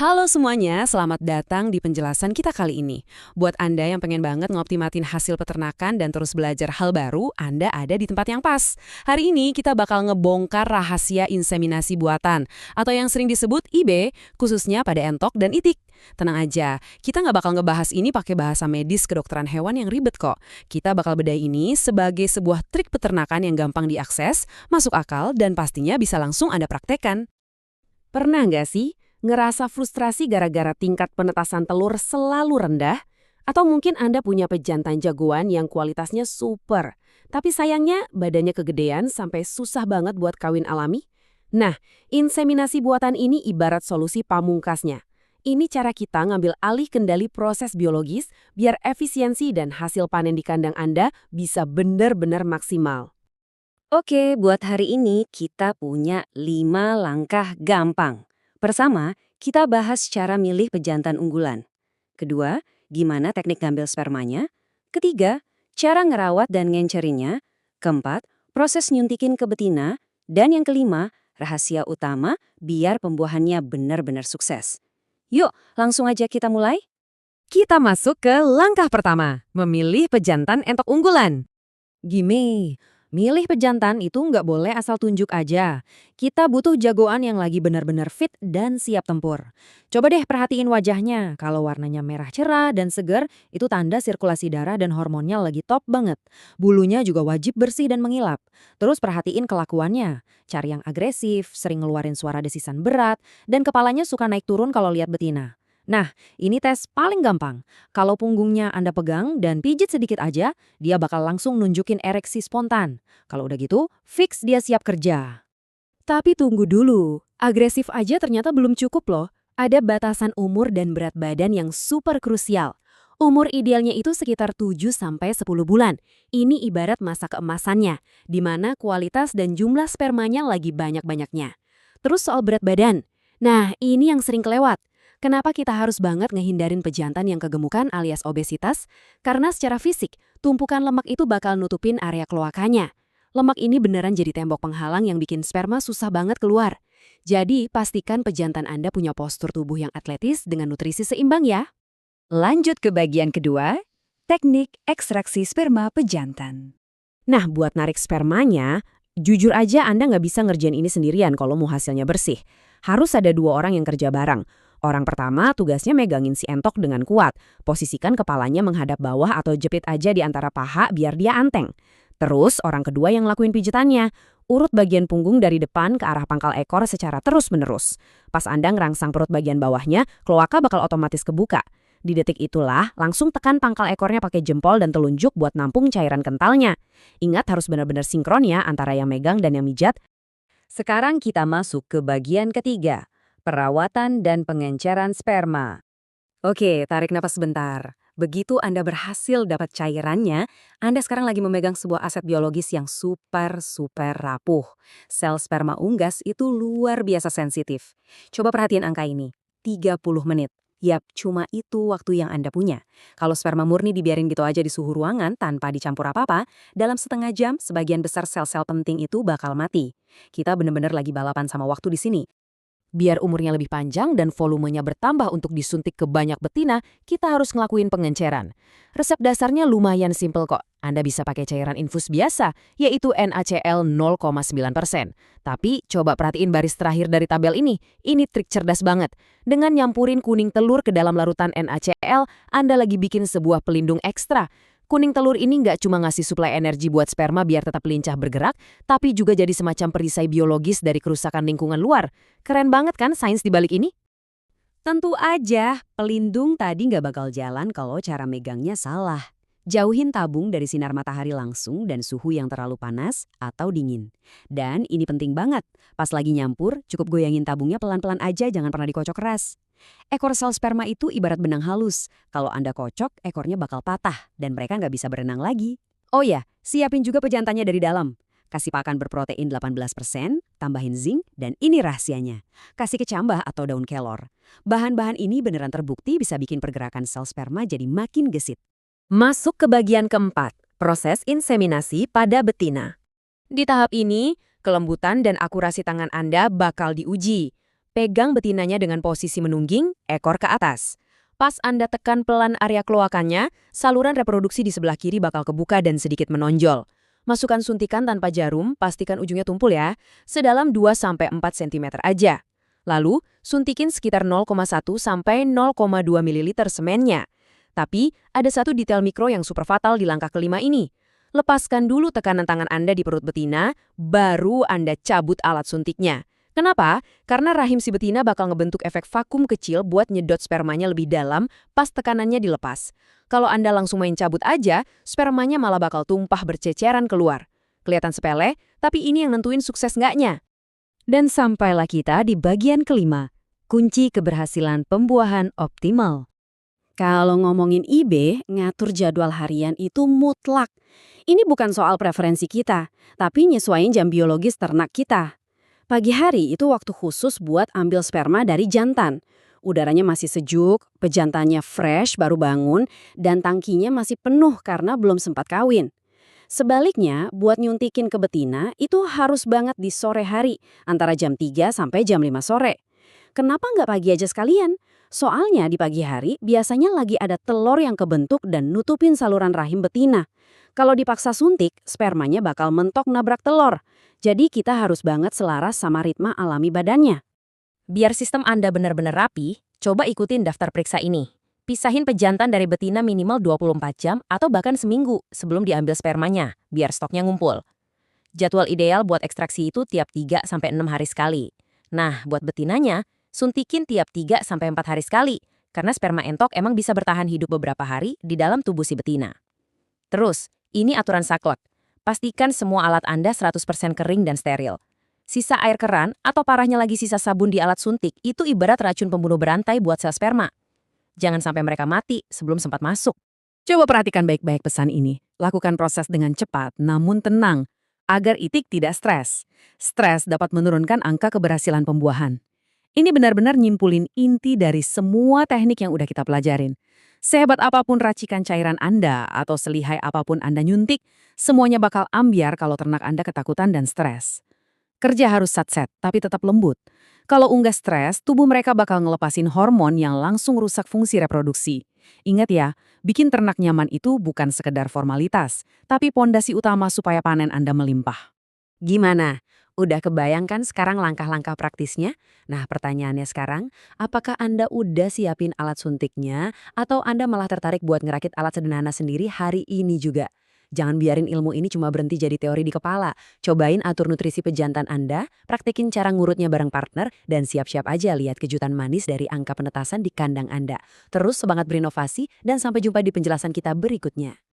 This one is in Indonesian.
Halo semuanya, selamat datang di penjelasan kita kali ini. Buat Anda yang pengen banget ngoptimatin hasil peternakan dan terus belajar hal baru, Anda ada di tempat yang pas. Hari ini kita bakal ngebongkar rahasia inseminasi buatan, atau yang sering disebut IB, khususnya pada entok dan itik. Tenang aja, kita nggak bakal ngebahas ini pakai bahasa medis kedokteran hewan yang ribet kok. Kita bakal bedah ini sebagai sebuah trik peternakan yang gampang diakses, masuk akal, dan pastinya bisa langsung Anda praktekkan. Pernah nggak sih ngerasa frustrasi gara-gara tingkat penetasan telur selalu rendah? Atau mungkin Anda punya pejantan jagoan yang kualitasnya super, tapi sayangnya badannya kegedean sampai susah banget buat kawin alami? Nah, inseminasi buatan ini ibarat solusi pamungkasnya. Ini cara kita ngambil alih kendali proses biologis biar efisiensi dan hasil panen di kandang Anda bisa benar-benar maksimal. Oke, buat hari ini kita punya 5 langkah gampang. Pertama, kita bahas cara milih pejantan unggulan. Kedua, gimana teknik ngambil spermanya. Ketiga, cara ngerawat dan ngencerinnya. Keempat, proses nyuntikin ke betina. Dan yang kelima, rahasia utama biar pembuahannya benar-benar sukses. Yuk, langsung aja kita mulai. Kita masuk ke langkah pertama, memilih pejantan entok unggulan. Gime, milih pejantan itu nggak boleh asal tunjuk aja. Kita butuh jagoan yang lagi benar-benar fit dan siap tempur. Coba deh perhatiin wajahnya. Kalau warnanya merah cerah dan segar, itu tanda sirkulasi darah dan hormonnya lagi top banget. Bulunya juga wajib bersih dan mengilap. Terus perhatiin kelakuannya. Cari yang agresif, sering ngeluarin suara desisan berat, dan kepalanya suka naik turun kalau lihat betina. Nah, ini tes paling gampang. Kalau punggungnya Anda pegang dan pijit sedikit aja, dia bakal langsung nunjukin ereksi spontan. Kalau udah gitu, fix dia siap kerja. Tapi tunggu dulu, agresif aja ternyata belum cukup loh. Ada batasan umur dan berat badan yang super krusial. Umur idealnya itu sekitar 7-10 bulan. Ini ibarat masa keemasannya, di mana kualitas dan jumlah spermanya lagi banyak-banyaknya. Terus soal berat badan. Nah, ini yang sering kelewat. Kenapa kita harus banget ngehindarin pejantan yang kegemukan alias obesitas? Karena secara fisik, tumpukan lemak itu bakal nutupin area kloakanya. Lemak ini beneran jadi tembok penghalang yang bikin sperma susah banget keluar. Jadi, pastikan pejantan Anda punya postur tubuh yang atletis dengan nutrisi seimbang ya. Lanjut ke bagian kedua, teknik ekstraksi sperma pejantan. Nah, buat narik spermanya, jujur aja Anda nggak bisa ngerjain ini sendirian kalau mau hasilnya bersih. Harus ada 2 orang yang kerja bareng. Orang pertama tugasnya megangin si entok dengan kuat. Posisikan kepalanya menghadap bawah atau jepit aja di antara paha biar dia anteng. Terus orang kedua yang lakuin pijitannya. Urut bagian punggung dari depan ke arah pangkal ekor secara terus-menerus. Pas Anda ngerangsang perut bagian bawahnya, kloaka bakal otomatis kebuka. Di detik itulah, langsung tekan pangkal ekornya pakai jempol dan telunjuk buat nampung cairan kentalnya. Ingat harus benar-benar sinkron ya antara yang megang dan yang mijat. Sekarang kita masuk ke bagian ketiga, perawatan dan pengenceran sperma. Oke, tarik napas sebentar. Begitu Anda berhasil dapat cairannya, Anda sekarang lagi memegang sebuah aset biologis yang super rapuh. Sel sperma unggas itu luar biasa sensitif. Coba perhatiin angka ini, 30 menit. Yap, cuma itu waktu yang Anda punya. Kalau sperma murni dibiarin gitu aja di suhu ruangan tanpa dicampur apa-apa, dalam setengah jam sebagian besar sel-sel penting itu bakal mati. Kita bener-bener lagi balapan sama waktu di sini. Biar umurnya lebih panjang dan volumenya bertambah untuk disuntik ke banyak betina, kita harus ngelakuin pengenceran. Resep dasarnya lumayan simpel kok. Anda bisa pakai cairan infus biasa, yaitu NaCl 0,9%. Tapi coba perhatiin baris terakhir dari tabel ini. Ini trik cerdas banget. Dengan nyampurin kuning telur ke dalam larutan NaCl, Anda lagi bikin sebuah pelindung ekstra. Kuning telur ini nggak cuma ngasih suplai energi buat sperma biar tetap lincah bergerak, tapi juga jadi semacam perisai biologis dari kerusakan lingkungan luar. Keren banget kan sains di balik ini? Tentu aja, pelindung tadi nggak bakal jalan kalau cara megangnya salah. Jauhin tabung dari sinar matahari langsung dan suhu yang terlalu panas atau dingin. Dan ini penting banget, pas lagi nyampur, cukup goyangin tabungnya pelan-pelan aja, jangan pernah dikocok keras. Ekor sel sperma itu ibarat benang halus. Kalau Anda kocok, ekornya bakal patah dan mereka nggak bisa berenang lagi. Oh ya, siapin juga pejantannya dari dalam. Kasih pakan berprotein 18%, tambahin zinc, dan ini rahasianya. Kasih kecambah atau daun kelor. Bahan-bahan ini beneran terbukti bisa bikin pergerakan sel sperma jadi makin gesit. Masuk ke bagian keempat, proses inseminasi pada betina. Di tahap ini, kelembutan dan akurasi tangan Anda bakal diuji. Pegang betinanya dengan posisi menungging, ekor ke atas. Pas Anda tekan pelan area kloakannya, saluran reproduksi di sebelah kiri bakal kebuka dan sedikit menonjol. Masukkan suntikan tanpa jarum, pastikan ujungnya tumpul ya, sedalam 2-4 cm aja. Lalu, suntikin sekitar 0,1 sampai 0,2 ml semennya. Tapi, ada satu detail mikro yang super fatal di langkah kelima ini. Lepaskan dulu tekanan tangan Anda di perut betina, baru Anda cabut alat suntiknya. Kenapa? Karena rahim si betina bakal ngebentuk efek vakum kecil buat nyedot spermanya lebih dalam pas tekanannya dilepas. Kalau Anda langsung main cabut aja, spermanya malah bakal tumpah berceceran keluar. Kelihatan sepele, tapi ini yang nentuin sukses nggaknya. Dan sampailah kita di bagian kelima, kunci keberhasilan pembuahan optimal. Kalau ngomongin IB, ngatur jadwal harian itu mutlak. Ini bukan soal preferensi kita, tapi nyesuaiin jam biologis ternak kita. Pagi hari itu waktu khusus buat ambil sperma dari jantan. Udaranya masih sejuk, pejantannya fresh baru bangun, dan tangkinya masih penuh karena belum sempat kawin. Sebaliknya, buat nyuntikin ke betina itu harus banget di sore hari, antara jam 3 sampai jam 5 sore. Kenapa nggak pagi aja sekalian? Soalnya di pagi hari biasanya lagi ada telur yang kebentuk dan nutupin saluran rahim betina. Kalau dipaksa suntik, spermanya bakal mentok nabrak telur. Jadi kita harus banget selaras sama ritme alami badannya. Biar sistem Anda benar-benar rapi, coba ikutin daftar periksa ini. Pisahin pejantan dari betina minimal 24 jam atau bahkan seminggu sebelum diambil spermanya, biar stoknya ngumpul. Jadwal ideal buat ekstraksi itu tiap 3-6 hari sekali. Nah, buat betinanya, suntikin tiap 3-4 hari sekali, karena sperma entok emang bisa bertahan hidup beberapa hari di dalam tubuh si betina. Terus, ini aturan saklek. Pastikan semua alat Anda 100% kering dan steril. Sisa air keran atau parahnya lagi sisa sabun di alat suntik itu ibarat racun pembunuh berantai buat sel sperma. Jangan sampai mereka mati sebelum sempat masuk. Coba perhatikan baik-baik pesan ini. Lakukan proses dengan cepat, namun tenang, agar itik tidak stres. Stres dapat menurunkan angka keberhasilan pembuahan. Ini benar-benar nyimpulin inti dari semua teknik yang udah kita pelajarin. Sehebat apapun racikan cairan Anda atau selihai apapun Anda nyuntik, semuanya bakal ambiar kalau ternak Anda ketakutan dan stres. Kerja harus satset, tapi tetap lembut. Kalau unggah stres, tubuh mereka bakal ngelepasin hormon yang langsung rusak fungsi reproduksi. Ingat ya, bikin ternak nyaman itu bukan sekedar formalitas, tapi pondasi utama supaya panen Anda melimpah. Gimana? Udah kebayangkan sekarang langkah-langkah praktisnya? Nah, pertanyaannya sekarang, apakah Anda udah siapin alat suntiknya atau Anda malah tertarik buat ngerakit alat sederhana sendiri hari ini juga? Jangan biarin ilmu ini cuma berhenti jadi teori di kepala. Cobain atur nutrisi pejantan Anda, praktekin cara ngurutnya bareng partner, dan siap-siap aja lihat kejutan manis dari angka penetasan di kandang Anda. Terus semangat berinovasi dan sampai jumpa di penjelasan kita berikutnya.